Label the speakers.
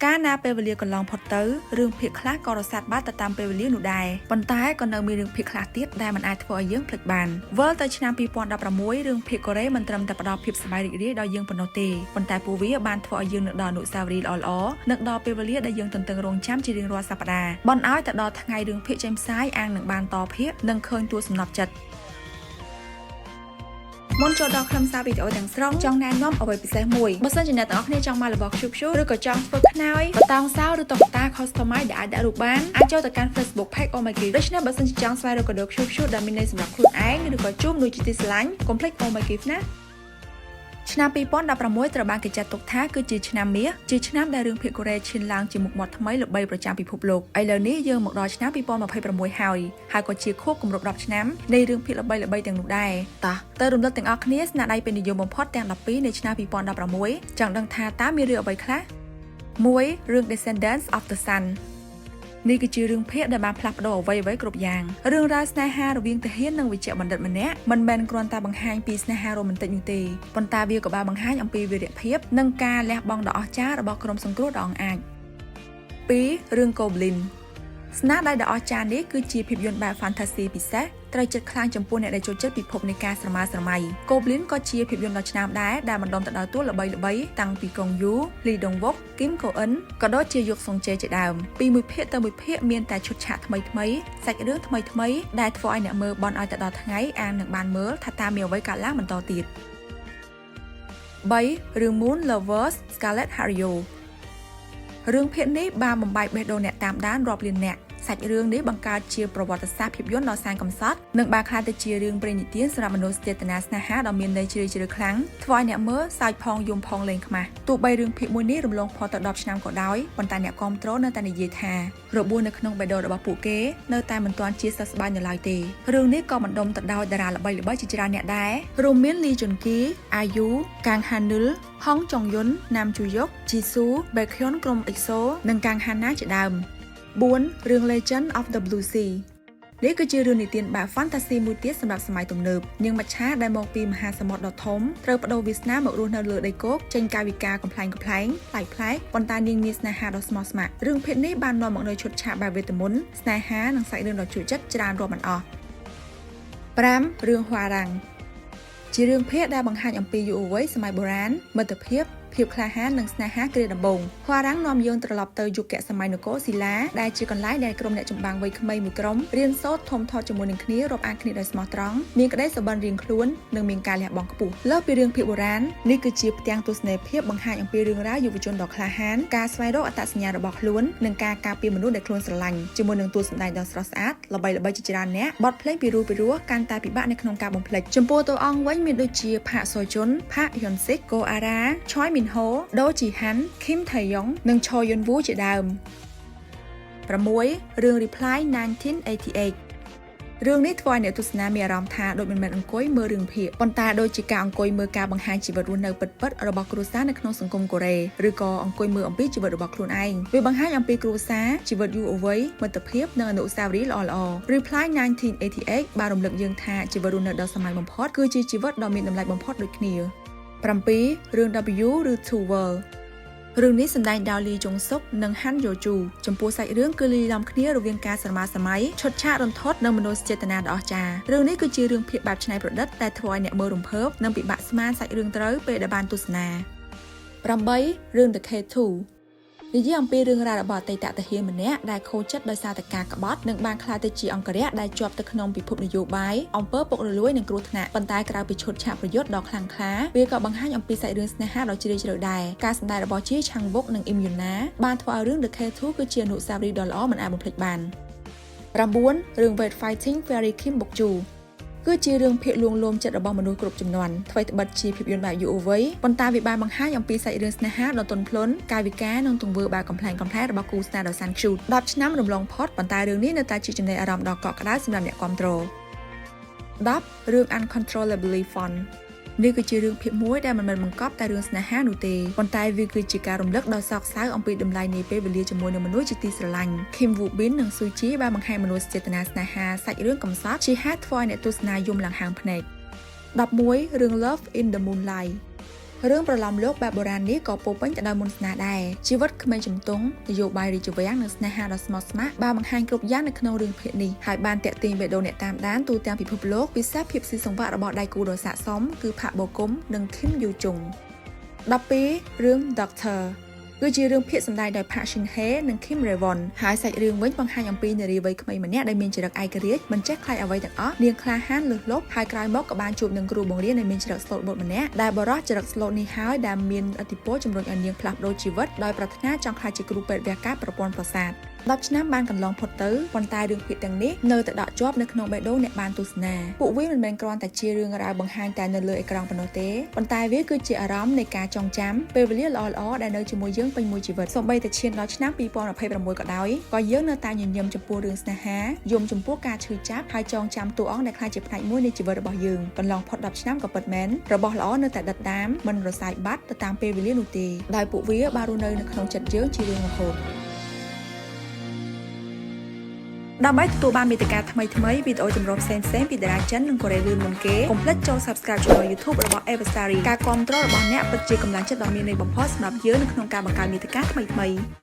Speaker 1: ការណាពេលវេលាកន្លងផុតទៅរឿងភាគខ្លះក៏រសាត់បាត់ទៅតាមពេលវេលានោះដែរប៉ុន្តែក៏នៅមានរឿងភាគខ្លះទៀតដែលមិនអាចធ្វើឲ្យយើងភ្លេចបានវិលទៅឆ្នាំ2016រឿងភាគកូរ៉េមិនត្រឹមតែផ្ដល់ភាពសប្បាយរីករាយដល់យើងប៉ុណ្ណោះទេប៉ុន្តែពួកវាបានធ្វើឲ្យយើងនឹកដល់អនុស្សាវរីយ៍ល្អៗនឹកដល់ពេលវេលាដែលយើងទន្ទឹងរង់ចាំជារៀងរាល់សប្តាហ៍បន់ឲ្យទៅដល់ថ្ងៃរឿងភាគចេញផ្សាយអាងនឹងបានតភាគនិងឃើញទួសំណប់ចិត្តមុនចូលដល់ខ្លឹមសារវីដេអូទាំងស្រុងចង់ណែនាំអ្វីពិសេសមួយបើសិនជាអ្នកទាំងអស់គ្នាចង់មករបស់ Shub ឬក៏ចង់ធ្វើខ្នើយបតោងសោឬតុក្កតា customize ដែលអាចដាក់រូបបានអាចចូលទៅកាន់ Facebook page Omagi ដូច្នេះបើសិនជាចង់ស្វែងរកកាដូ Shub ដែលមានន័យសម្រាប់ខ្លួនឯងឬក៏ជួបមនុស្សជាទីស្រឡាញ់កុំភ្លេច Omagi ណាឆ្នាំ2016ត្រូវបានគេចាត់ទុកថាគឺជាឆ្នាំមាសជាឆ្នាំដែលរឿងភាគកូរ៉េឈានឡើងជាមុខមាត់ថ្មីល្បីប្រចាំពិភពលោកឥឡូវនេះយើងមកដល់ឆ្នាំ2026ហើយក៏ជាខួបគម្រប់10ឆ្នាំនៃរឿងភាគល្បីៗទាំងនោះដែរតោះទៅរំលឹកទាំងអស់គ្នាស្នាដៃពេញនិយមបំផុតទាំង12នៃឆ្នាំ2016ចង់ដឹងថាតើមានរឿងអ្វីខ្លះ1រឿង Descendants of the Sunនេះគឺជារឿងភាគដែលបានផ្លាស់ប្ដូរអ្វីៗគ្រប់យ៉ាងរឿងរ៉ាវស្នេហារវាងទាហាននិងវេជ្ជបណ្ឌិតម្នាក់មិនមែនគ្រាន់តែបង្ហាញពីស្នេហារ៉ូមែនទិកនោះទេប៉ុន្តែវាក៏បានបង្ហាញអំពីវីរភាពនិងការលះបង់ដ៏អស្ចារ្យរបស់ក្រុមសង្គ្រោះដ៏អង់អាច2រឿង Goblin ស្នាដៃដ៏អស្ចារ្យនេះគឺជាភាពយន្តបែប fantasy ពិសេសត្រូវចិត្តខ្លាំងចំពោះអ្នកដែលចូលចិត្តពិភពនៃការស្រមើស្រមៃ Goblin ក៏ជាភាពយន្តដ៏ឆ្នើមដែរដែលបណ្ដុំទៅដល់តួល្បីៗតាំងពីកុងយូ លីដុងវុក គីម កូអិនក៏ដូចជាយុគសុងជេជាដើមពីមួយភាគទៅមួយភាគមានតែឈុតឆាកថ្មីៗសាច់រឿងថ្មីៗដែលធ្វើឲ្យអ្នកមើលបន់ឲ្យទៅដល់ថ្ងៃអាននឹងបានមើលថាតើមានអ្វីកើតឡើងបន្តទៀត3រឿង Moon Lovers Scarlet Hario រឿងភាគនេះបានបំបែកបេះដូងអ្នកតាមដានរាប់លានអ្នកសាច់រឿងនេះបង្កើតជាប្រវត្តិសាស្ត្រភាពយន្តដ៏សែនកំសត់និងបានក្លាយទៅជារឿងព្រេងនិទានសម្រាប់មនុស្សចេតនាស្នេហាដ៏មានន័យជ្រាលជ្រៅខ្លាំងធ្វើឲ្យអ្នកមើលសើចផងយំផងលេងខ្មាស់ទោះបីរឿងភាគមួយនេះរំលងផុតទៅ10ឆ្នាំក៏ដោយប៉ុន្តែអ្នកគាំទ្រនៅតែនិយាយថារបួសនៅក្នុងបេះដូងរបស់ពួកគេនៅតែមិនទាន់ជាសះស្បើយនៅឡើយទេរឿងនេះក៏បណ្ដុំទៅដោយតារាល្បីៗជាច្រើនអ្នកដែររួមមានលីជុនគី អាយូ កាងហានុល ហុងចុងយុន ណាមជូយុក ជីស៊ូ បេខយុនក្រុមអ៊ីសូនិងកាងហាណាជាដើម4រឿង Legend of the Blue Sea នេះគឺជារឿងនិទានបែប fantasy មួយទៀតសម្រាប់សម័យទំនើបនាងមច្ឆាដែលមកពីមហាសមុទ្រដ៏ធំត្រូវបដូរវាសនាមករស់នៅលើដីគោកចេញកាយវិការកំប្លែងប្លែកប៉ុន្តែនាងមានស្នេហាដ៏ស្មោះស្ម័គ្ររឿងភាគនេះបាននាំមកនូវឈុតឆាកបែបវេទមន្តស្នេហានិងសាច់រឿងដ៏ជក់ចិត្តច្រើនរាប់មិនអស់5រឿង ហួារ៉ាំងជារឿងភាគដែលបង្ហាញអំពីយុវវ័យសម័យបុរាណមិត្តភាពក្លាហាននិងស្នេហាគ្រាដំបូងហួារ៉ាំងនាំយើងត្រឡប់ទៅយុគសម័យនគរស៊ីឡាដែលជាកន្លែងដែលក្រុមអ្នកចម្បាំងវ័យក្មេងមួយក្រុមរៀនសូត្រធំធាត់ជាមួយនឹងគ្នារាប់អានគ្នាដោយស្មោះត្រង់មានក្តីសុបិនរៀងខ្លួននិងមានការលះបង់ខ្ពស់លើសពីរឿងភាគបុរាណនេះគឺជាផ្ទាំងទស្សនីយភាពបង្ហាញអំពីរឿងរ៉ាវយុវជនដ៏ក្លាហានការស្វែងរកអត្តសញ្ញាណរបស់ខ្លួននិងការការពារមនុស្សដែលខ្លួនស្រឡាញ់ជាមួយនឹងតួសម្ដែងដ៏ស្រស់ស្អាតល្បីៗជាច្រើនអ្នកបទភ្លេងពីរោះកាន់តែពិបាកនៅក្នុងការបំភ្លេចចំពោះតួអង្គវិញមានដូចជាផាកសូជុនផាកហ៊ុនស៊ីកកូអារ៉ាឆយមីនហូដូជីហាន់ ឃីម ថៃយ៉ុង និងឆយយុនវូជាដើម6រឿង Reply 1988រឿងនេះធ្វើឲ្យអ្នកទស្សនាមានអារម្មណ៍ថាដូចមិនមែនអង្គុយមើលរឿងភាគប៉ុន្តែដូចជាការអង្គុយមើលការបង្ហាញជីវិតរស់នៅពិតៗរបស់គ្រួសារនៅក្នុងសង្គមកូរ៉េឬក៏អង្គុយមើលអំពីជីវិតរបស់ខ្លួនឯងវាបង្ហាញអំពីគ្រួសារជីវិតយុវវ័យមិត្តភាពនិងអនុស្សាវរីយ៍ល្អៗ Reply 1988បានរំលឹកយើងថាជីវិតរស់នៅដ៏សាមញ្ញបំផុតគឺជាជីវិតដ៏មានតម្លៃបំផុតដូចគ្នា7រឿង W ឬ Two World រឿងនេះសម្ដែងដោយលីជុងសុកនិងហាន់យ៉ូជូចំពោះសាច់រឿងគឺលីឡំគ្នារវាងការស្រមើស្រមៃឈុតឆាករន្ធត់និងមនោសញ្ចេតនាដ៏អស្ចារ្យរឿងនេះគឺជារឿងភាគបែបច្នៃប្រឌិតដែលធ្វើឲ្យអ្នកមើលរំភើបនិងពិបាកស្មានសាច់រឿងត្រូវពេលដែលបានទស្សនា8រឿង The K2និយាយអំពីរឿងរ៉ាវរបស់អតីតទាហានម្នាក់ដែលខូចចិត្តដោយសារតែការក្បត់និងបានក្លាយទៅជាអង្គរៈដែលជាប់ទៅក្នុងពិភពនយោបាយអំពើពុករលួយនិងគ្រោះថ្នាក់ប៉ុន្តែក្រៅពីឈុតឆាកប្រយុទ្ធដ៏ខ្លាំងក្លាវាក៏បង្ហាញអំពីសាច់រឿងស្នេហាដ៏ជ្រាលជ្រៅដែរការសម្ដែងរបស់ជីឆាំងវុកនិងអ៊ីមយូណាបានធ្វើឲ្យរឿង The K2 គឺជាអនុស្សាវរីយ៍ដ៏ល្អមិនអាចបំភ្លេចបាន9រឿង Wait Fighting Fairy Kim Bok-juគឺជារឿងភាគលួងលោមចិត្តរបស់មនុស្សគ្រប់ចំនួនថ្មីត្បិតជាភាពយន្តបែបយុវវ័យប៉ុន្តែវាបានបង្ហាញអំពីសាច់រឿងស្នេហាដ៏ទន់ភ្លន់កាយវិការនិងទង្វើបែបកំប្លែងរបស់គូស្នេហ៍ដ៏សាន់ឃ្យូត10ឆ្នាំរំលងផុតប៉ុន្តែរឿងនេះនៅតែជាចំណេះអារម្មណ៍ដ៏កក់ក្ដៅសម្រាប់អ្នកគាំទ្រ10រឿង Uncontrollably Fun នេះគឺជារឿងភាគមួយដែលមិនមែនបង្កប់តែរឿងស្នេហានោះទេប៉ុន្តែវាគឺជាការរំលឹកដ៏សោកសៅអំពីតម្លៃនៃពេលវេលាជាមួយនឹងមនុស្សជាទីស្រឡាញ់ Kim Woo Bin និង Soo Ji បានបង្ហាញមនោសញ្ចេតនាស្នេហាសាច់រឿងកំសត់ជាហេតុធ្វើឲ្យអ្នកទស្សនាយំឡើងហាងភ្នែក11រឿង Love in the Moonlight រឿងប្រឡំលោកបែបបុរាណនេះក៏ពោពេញទៅដោយមន្តស្នេហ៍ដែរជីវិតក្មេងជំទង់នយោបាយរីកវាំងនិងស្នេហាដ៏ស្មោះស្ម័គ្របានបង្ហាញគ្រប់យ៉ាងនៅក្នុងរឿងភាគនេះហើយបានតាក់ទាញបេះដូងអ្នកតាមដានទូទាំងពិភពលោកពិសេសភាពស៊ីសង្វាក់របស់ដៃគូដ៏ស័ក្តិសមគឺផាក់បូគុំនិងឃឹមយូជុង12រឿង Doctor គឺជារឿងភាគសម្ដែងដោយ Park Shin Hye និង Kim Rae-won ហើយសាច់រឿងវិញបង្ហាញអំពីនារីវ័យក្មេងម្នាក់ដែលមានចរិតឯករាជ្យមិនចេះខ្លាចអ្វីទាំងអស់នាងក្លាហានលើសលប់ហើយក្រោយមកក៏បានជួបនឹងគ្រូបង្រៀនដែលមានចរិតស្លូតបូតម្នាក់ដែលបរិះចរិតស្លូតនេះហើយដែលមានឥទ្ធិពលជំរុញឲ្យនាងផ្លាស់ប្ដូរជីវិតដោយប្រាថ្នាចង់ក្លាយជាគ្រូពេទ្យវះកាត់ប្រព័ន្ធប្រសាទ10ឆ្នាំបានកន្លងផុតទៅប៉ុន្តែរឿងភាគទាំងនេះនៅតែដក់ជាប់នៅក្នុងបេះដូងអ្នកបានទស្សនាពួកវាមិនមែនគ្រាន់តែជារឿងរ៉ាវបង្ហាញតែនៅលើអេក្រង់ប៉ុណ្ណោះទេប៉ុន្តែវាគឺជាអារម្មណ៍នៃការចងចាំពេលវេលាល្អៗដែលនៅជាមួយយើងពេញមួយជីវិតសូម្បីតែឈានដល់ឆ្នាំ2026ក៏ដោយក៏យើងនៅតែញញឹមចំពោះរឿងស្នេហាយំចំពោះការឈឺចាប់ហើយចងចាំតួអង្គដែលក្លាយជាផ្នែកមួយនៃជីវិតរបស់យើងកន្លងផុត10ឆ្នាំក៏ពិតមែនរបស់ល្អនៅតែដិតដាមមិនរសាយបាត់ទៅតាមពេលវេលានោះទេដោយពួកវាបានរស់នៅក្នុងចិត្តយើងជារឿងរហូតដើម្បីទទួលបានមាតិកាថ្មីៗវីដេអូចម្រុះផ្សេងៗពីតារាចិននិងកូរ៉េលឿនមុនគេកុំភ្លេចចូល Subscribe ចូល YouTube របស់ Everstarry ការគាំទ្ររបស់អ្នកពិតជាកម្លាំងចិត្តដ៏មានន័យបំផុតសម្រាប់យើងនៅក្នុងការបង្កើតមាតិកាថ្មីៗ